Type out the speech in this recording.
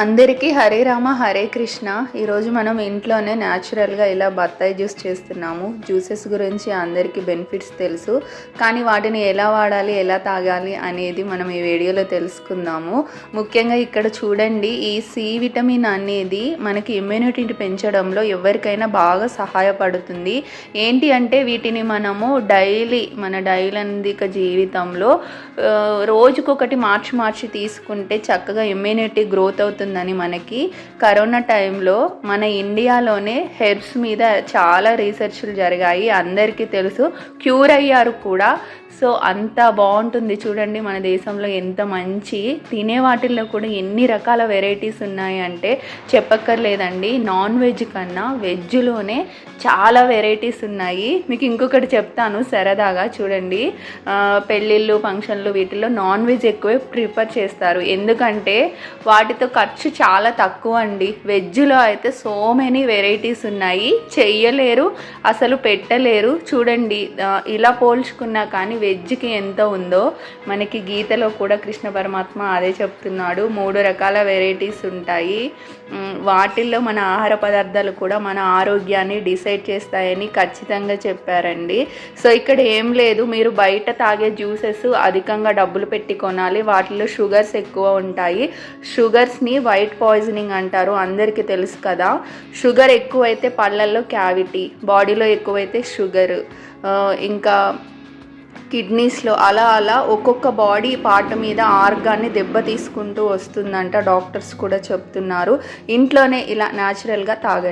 అందరికీ హరే రామ హరే కృష్ణ. ఈరోజు మనం ఇంట్లోనే న్యాచురల్గా ఇలా బత్తాయి జ్యూస్ చేస్తున్నాము. జ్యూసెస్ గురించి అందరికీ బెనిఫిట్స్ తెలుసు, కానీ వాటిని ఎలా వాడాలి, ఎలా తాగాలి అనేది మనం ఈ వీడియోలో తెలుసుకుందాము. ముఖ్యంగా ఇక్కడ చూడండి, ఈ సి విటమిన్ అనేది మనకి ఇమ్యూనిటీని పెంచడంలో ఎవరికైనా బాగా సహాయపడుతుంది. ఏంటి అంటే వీటిని మనము మన దైనందిక జీవితంలో రోజుకొకటి మార్చి తీసుకుంటే చక్కగా ఇమ్యూనిటీ గ్రోత్ అవుతుందని మనకి కరోనా టైంలో మన ఇండియాలోనే హెర్బ్స్ మీద చాలా రీసెర్చ్లు జరిగాయి. అందరికీ తెలుసు, క్యూర్ అయ్యారు కూడా. సో అంత బాగుంటుంది చూడండి, మన దేశంలో ఎంత మంచి తినే వాటిల్లో కూడా ఎన్ని రకాల వెరైటీస్ ఉన్నాయి అంటే చెప్పక్కర్లేదండి. నాన్ వెజ్ కన్నా వెజ్లోనే చాలా వెరైటీస్ ఉన్నాయి. మీకు ఇంకొకటి చెప్తాను సరదాగా, చూడండి, పెళ్ళిళ్ళు ఫంక్షన్లు వీటిల్లో నాన్ వెజ్ ఎక్కువే ప్రిఫర్ చేస్తారు, ఎందుకంటే వాటితో ఖర్చు చాలా తక్కువ అండి. వెజ్లో అయితే సో మెనీ వెరైటీస్ ఉన్నాయి, చెయ్యలేరు, అసలు పెట్టలేరు. చూడండి, ఇలా పోల్చుకున్నా కానీ వెజ్కి ఎంత ఉందో మనకి గీతలో కూడా కృష్ణ పరమాత్మ అదే చెప్తున్నాడు. 3 రకాల వెరైటీస్ ఉంటాయి. వాటిల్లో మన ఆహార పదార్థాలు కూడా మన ఆరోగ్యాన్ని డిసైడ్ చేస్తాయని ఖచ్చితంగా చెప్పారండి. సో ఇక్కడ ఏం లేదు, మీరు బయట తాగే జ్యూసెస్ అధికంగా డబ్బులు పెట్టి కొనాలి. వాటిలో షుగర్స్ ఎక్కువ ఉంటాయి. షుగర్స్ని వైట్ పాయిజనింగ్ అంటారు, అందరికీ తెలుసు కదా. షుగర్ ఎక్కువైతే పళ్ళల్లో క్యావిటీ, బాడీలో ఎక్కువైతే షుగర్, ఇంకా కిడ్నీస్లో అలా ఒక్కొక్క బాడీ పార్ట్ మీద ఆర్గాన్ని దెబ్బ తీసుకుంటూ వస్తుందంట. డాక్టర్స్ కూడా చెప్తున్నారు. ఇంట్లోనే ఇలా న్యాచురల్గా తాగండి.